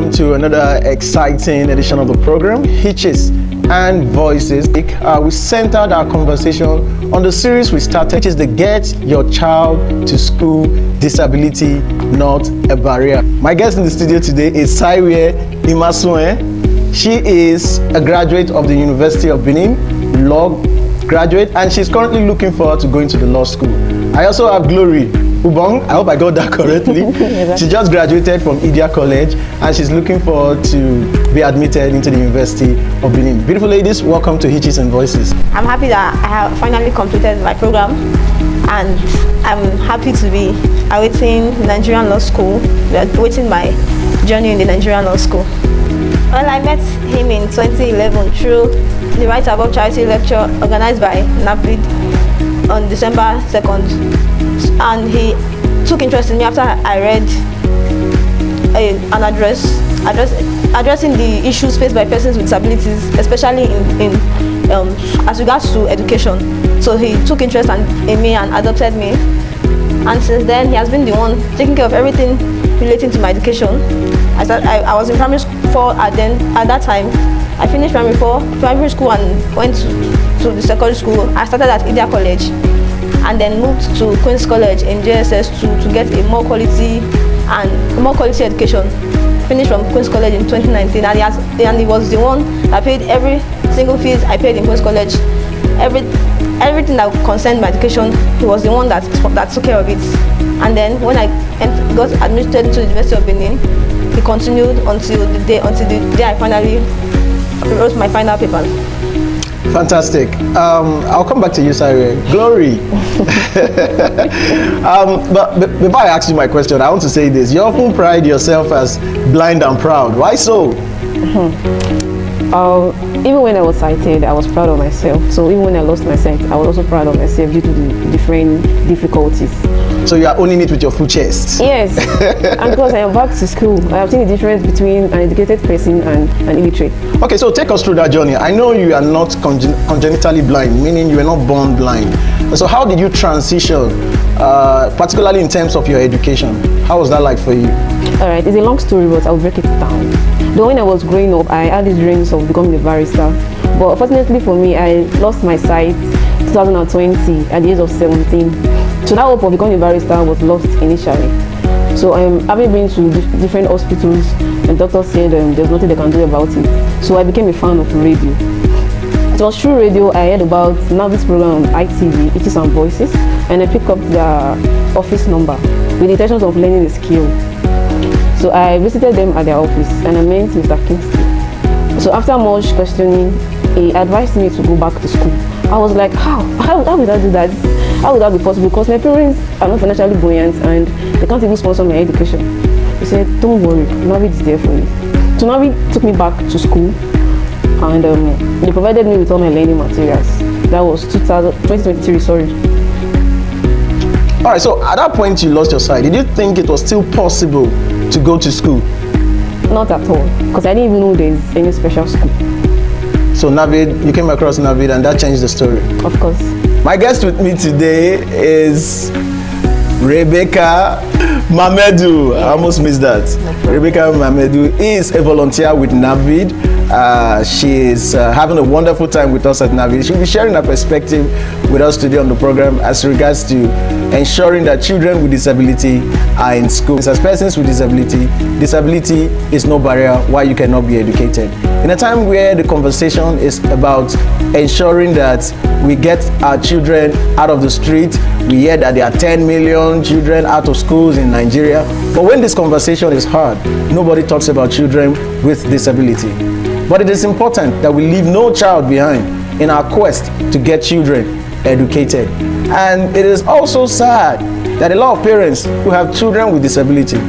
welcome to another exciting edition of the program, Hitches and Voices. We centered our conversation on the series we started, which is the Get Your Child to School Disability Not a Barrier. My guest in the studio today is Saiwe Imasuen. She is a graduate of the University of Benin, law graduate, and she's currently looking forward to going to the law school. I also have Glory Ubong. I hope I got that correctly. She just graduated from Idia College and she's looking forward to be admitted into the University of Benin. Beautiful ladies, welcome to Hitches and Voices. I'm happy that I have finally completed my program and I'm happy to be awaiting Nigerian Law School, awaiting my journey in the Nigerian Law School. Well, I met him in 2011 through the Right Above Charity lecture organized by NAPID on December 2nd. And he took interest in me after I read an address addressing the issues faced by persons with disabilities, especially in as regards to education. So he took interest in me and adopted me. And since then, he has been the one taking care of everything relating to my education. I was in primary 4 at that time. I finished primary school and went to the secondary school. I started at Idia College and then moved to Queen's College in JSS to get a more quality education. Finished from Queen's College in 2019, and he was the one that paid every single fees I paid in Queen's College. Everything that concerned my education, he was the one that took care of it. And then when I got admitted into the University of Benin, he continued until the day I finally wrote my final papers. Fantastic. I'll come back to you, Saiwe. Glory. But before I ask you my question, I want to say this. You often pride yourself as blind and proud. Why so? Even when I was sighted, I was proud of myself. So even when I lost my sight, I was also proud of myself due to the different difficulties. So you are owning it with your full chest? Yes. And because I am back to school, I have seen the difference between an educated person and an illiterate. Okay, so take us through that journey. I know you are not congenitally blind, meaning you were not born blind. So how did you transition, particularly in terms of your education? How was that like for you? All right, it's a long story, but I'll break it down. Though when I was growing up, I had these dreams of becoming a barrister. But fortunately for me, I lost my sight 2020 at the age of 17. So that hope of becoming a barrister was lost initially. So having been to different hospitals, and doctors said there's nothing they can do about it. So I became a fan of radio. It was through radio I heard about NAVID's program on ITV, Hitches and Voices, and I picked up their office number with the intentions of learning a skill. So I visited them at their office and I met Mr. Kingsley. So after much questioning, he advised me to go back to school. I was like, how would I do that? How would that be possible? Because my parents are not financially buoyant and they can't even sponsor my education. He said, don't worry, NAVID is there for you. So NAVID took me back to school and they provided me with all my learning materials. That was 2023, sorry. All right, so at that point you lost your sight. Did you think it was still possible to go to school? Not at all, because I didn't even know there's any special school. So NAVID, you came across NAVID and that changed the story? Of course. My guest with me today is Rebecca Mamedu. I almost missed that. Rebecca Mamedu is a volunteer with NAVID. She is having a wonderful time with us at NAVID. She'll be sharing her perspective with us today on the program as regards to ensuring that children with disability are in school. As persons with disability is no barrier why you cannot be educated. In a time where the conversation is about ensuring that we get our children out of the street, we hear that there are 10 million children out of schools in Nigeria. But when this conversation is hard, nobody talks about children with disability. But it is important that we leave no child behind in our quest to get children educated. And it is also sad that a lot of parents who have children with disability,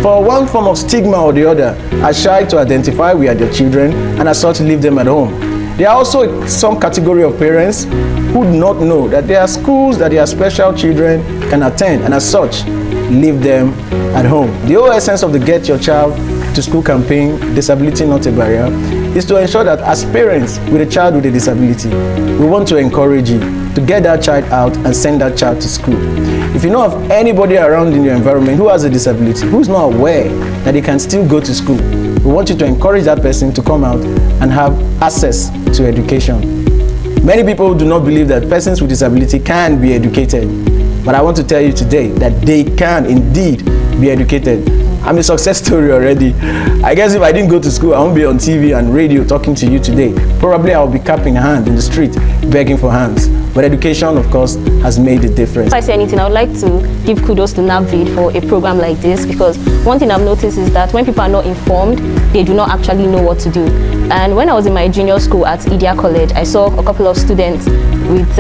for one form of stigma or the other, are shy to identify with their children and as such leave them at home. There are also some category of parents who do not know that there are schools that their special children can attend and as such leave them at home. The whole essence of the Get Your Child to School campaign, Disability Not a Barrier, is to ensure that as parents with a child with a disability, we want to encourage you to get that child out and send that child to school. If you know of anybody around in your environment who has a disability, who's not aware that they can still go to school, We want you to encourage that person to come out and have access to education. Many people do not believe that persons with disability can be educated, but I want to tell you today that they can indeed be educated. I'm a success story already. I guess if I didn't go to school, I won't be on TV and radio talking to you today. Probably I'll be clapping a hand in the street, begging for hands. But education, of course, has made a difference. If I say anything, I would like to give kudos to NAVID for a program like this, because one thing I've noticed is that when people are not informed, they do not actually know what to do. And when I was in my junior school at Idia College, I saw a couple of students with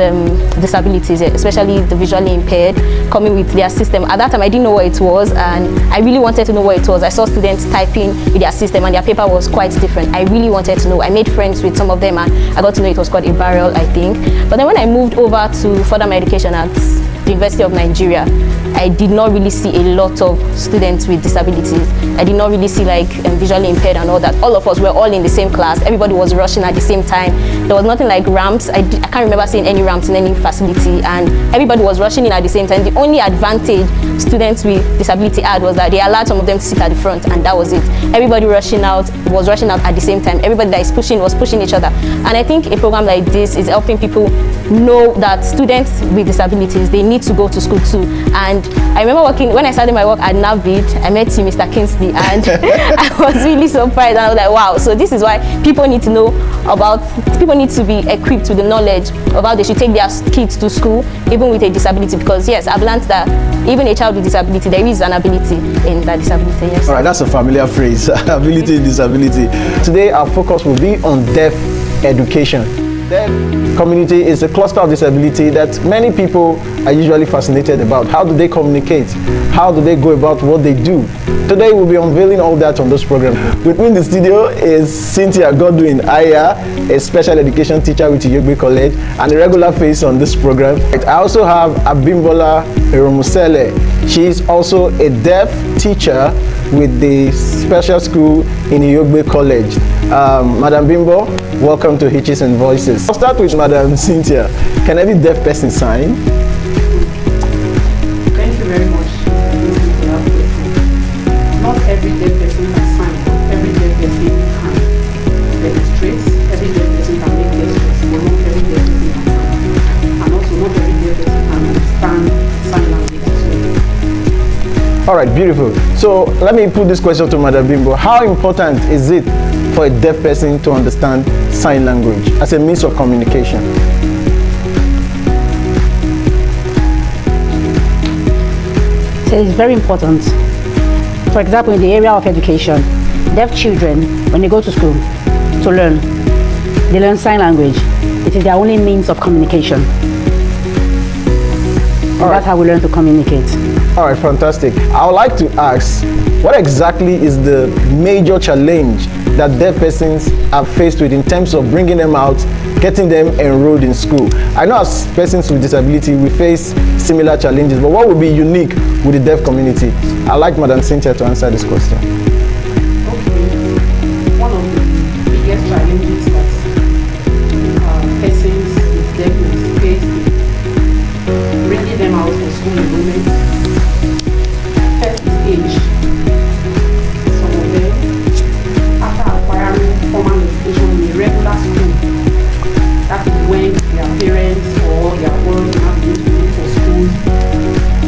disabilities, especially the visually impaired, coming with their system. At that time, I didn't know what it was, and I really wanted to know what it was. I saw students typing with their system, and their paper was quite different. I really wanted to know. I made friends with some of them, and I got to know it was called a barrel, I think. But then when I moved over to further my education at the University of Nigeria, I did not really see a lot of students with disabilities. I did not really see like visually impaired and all that. All of us were all in the same class. Everybody was rushing at the same time. There was nothing like ramps. I can't remember seeing any ramps in any facility, and everybody was rushing in at the same time. The only advantage students with disability had was that they allowed some of them to sit at the front, and that was it. Everybody was rushing out at the same time. Everybody that is pushing was pushing each other. And I think a program like this is helping people know that students with disabilities, they need to go to school too. And I remember when I started my work at NAVID, I met you, Mr. Kingsley, and I was really surprised. And I was like, wow, so this is why people need to know people need to be equipped with the knowledge of how they should take their kids to school, even with a disability. Because yes, I've learned that even a child with disability, there is an ability in that disability. Yes. All right, that's a familiar phrase, ability in disability. Today, our focus will be on deaf education. Deaf community is a cluster of disability that many people are usually fascinated about. How do they communicate? How do they go about what they do? Today we'll be unveiling all that on this program. With me in the studio is Cynthia Godwin Aya, a special education teacher with Iyogbe College and a regular face on this program. I also have Abimbola Eromusele. She is also a deaf teacher with the special school in Iyogbe College. Madam Bimbo, welcome to Hitches and Voices. I'll start with Madam Cynthia. Can every deaf person sign? Thank you very much. Not every deaf person can sign. Every deaf person can demonstrate. Every deaf person can make gestures. But not every deaf person can sign. And also not every deaf person can understand sign language as well. All right, beautiful. So let me put this question to Madam Bimbo. How important is it for a deaf person to understand sign language as a means of communication? So it's very important. For example, in the area of education, deaf children, when they go to school to learn, they learn sign language. It is their only means of communication. And that's how we learn to communicate. All right, fantastic. I would like to ask, what exactly is the major challenge that deaf persons are faced with in terms of bringing them out, getting them enrolled in school? I know as persons with disability, we face similar challenges, but what would be unique with the deaf community? I'd like Madam Cynthia to answer this question. Okay. One of the biggest challenges that persons with deafness face is bringing them out for school enrollment. First is age. Some of them, after acquiring formal education in a regular school, that is when their parents or their work have been to look for school.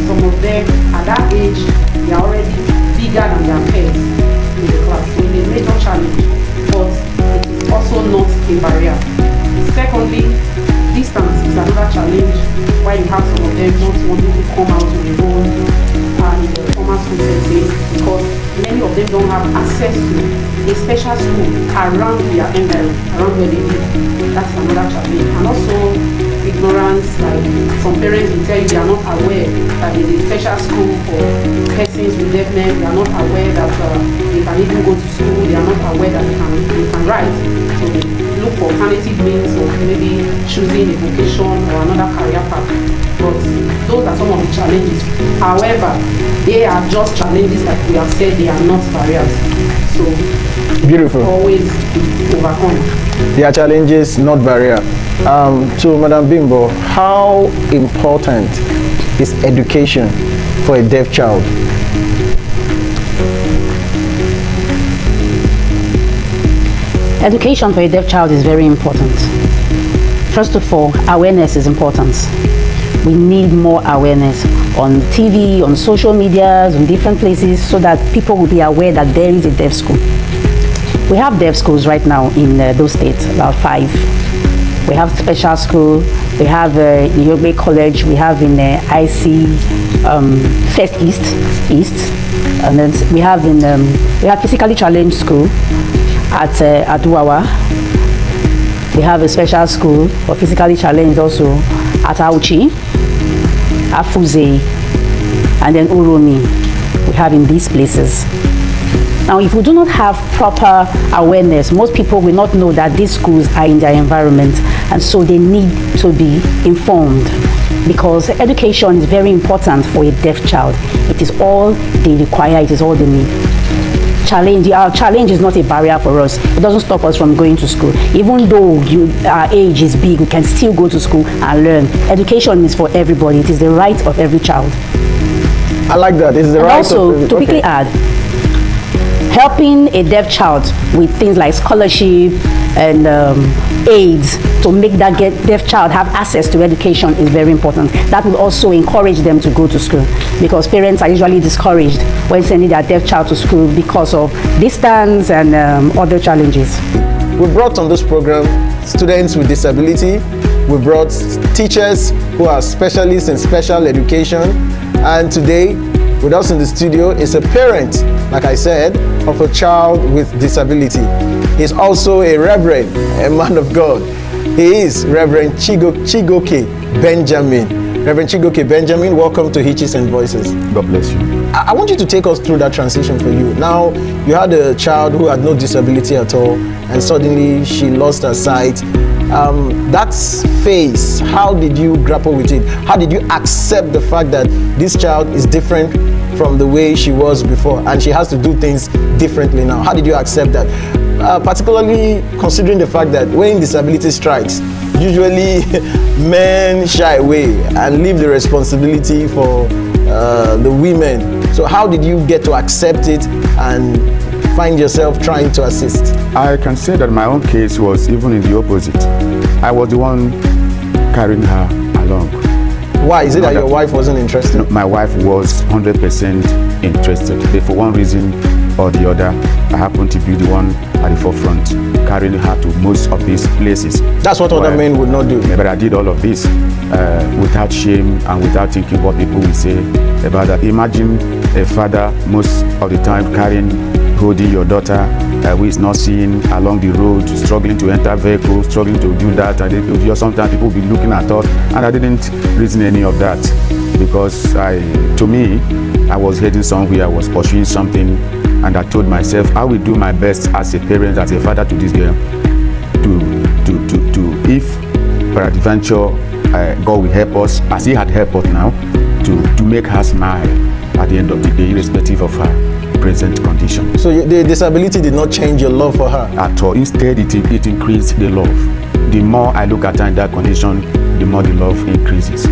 Some of them, at that age, they are already bigger than their peers in the class. So it's a major challenge, but it is also not a barrier. Secondly, distance is another challenge, why you have some of them not wanting to come out on their own in the formal school setting, because many of them don't have access to a special school around their environment, around where they live. That's another challenge. And also ignorance, like some parents will tell you they are not aware that there is a special school for persons with deafness. They are not aware that they can even go to school. They are not aware that they can write. So they look for alternative means of maybe choosing a vocation or another career path. But those are some of the challenges. However, they are just challenges that we have said, they are not barriers. So Beautiful. Always overcome. They are challenges, not barrier. To Madam Bimbo, how important is education for a deaf child? Education for a deaf child is very important. First of all, awareness is important. We need more awareness on TV, on social medias, on different places, so that people will be aware that there is a deaf school. We have deaf schools right now in those states, about 5. We have special school, we have Yobe College, we have in IC First East, and then we have physically challenged school at Aduwawa. We have a special school for physically challenged also at Auchi, Afuze, and then Uromi. We have in these places. Now, if we do not have proper awareness, most people will not know that these schools are in their environment, and so they need to be informed, because education is very important for a deaf child. It is all they require, it is all they need. Our challenge is not a barrier for us. It doesn't stop us from going to school. Even though our age is big, we can still go to school and learn. Education is for everybody. It is the right of every child. I like that. It's the And right also, of... to quickly add, helping a deaf child with things like scholarship and aids to make that deaf child have access to education is very important. That will also encourage them to go to school, because parents are usually discouraged when sending their deaf child to school because of distance and other challenges. We brought on this program students with disability. We brought teachers who are specialists in special education. And today, with us in the studio is a parent, like I said, of a child with disability. He's also a reverend, a man of God. He is Reverend Chigoke Benjamin. Reverend Chigoke Benjamin, welcome to Hitches and Voices. God bless you. I want you to take us through that transition for you. Now, you had a child who had no disability at all, and suddenly she lost her sight. That phase, how did you grapple with it? How did you accept the fact that this child is different from the way she was before, and she has to do things differently now? How did you accept that? Particularly considering the fact that when disability strikes, usually men shy away and leave the responsibility for the women. So how did you get to accept it and find yourself trying to assist? I can say that my own case was even in the opposite. I was the one carrying her along. Why? Is it that your wife wasn't interested? No, my wife was 100% interested. But for one reason or the other, I happened to be the one at the forefront, carrying her to most of these places. That's what other men would not do. But I did all of this without shame and without thinking what people will say about that. Imagine a father most of the time holding your daughter who is not seeing along the road, struggling to enter vehicles, struggling to do that. And sometimes people will be looking at us, and I didn't reason any of that, because to me, I was heading somewhere, I was pursuing something, and I told myself I will do my best as a parent, as a father to this girl, to if peradventure God will help us, as He had helped us now, to make her smile at the end of the day, irrespective of her present condition. So the disability did not change your love for her? At all. Instead, it increased the love. The more I look at her in that condition, the more the love increases.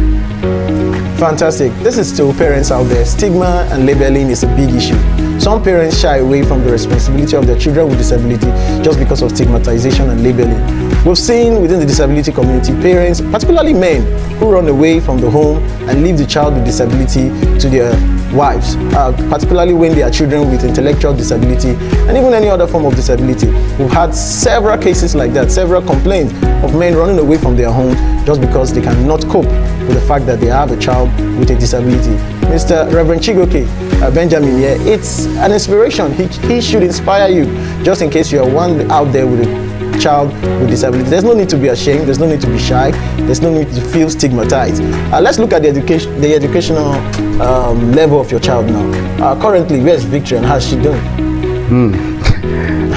Fantastic. This is to parents out there. Stigma and labeling is a big issue. Some parents shy away from the responsibility of their children with disability just because of stigmatization and labeling. We've seen within the disability community, parents, particularly men, who run away from the home and leave the child with disability to their wives, particularly when they are children with intellectual disability and even any other form of disability. We've had several cases like that, several complaints of men running away from their home just because they cannot cope with the fact that they have a child with a disability. Mr. Reverend Chigoke Benjamin here, it's an inspiration. He should inspire you, just in case you are one out there with a child with disability. There's no need to be ashamed, there's no need to be shy, there's no need to feel stigmatized. Let's look at the educational level of your child now. Currently, where's Victory and how's she doing?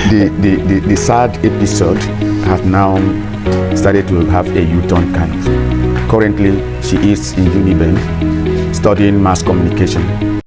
The sad episode has now started to have a U-turn kind of. Currently, she is in Uniben studying mass communication.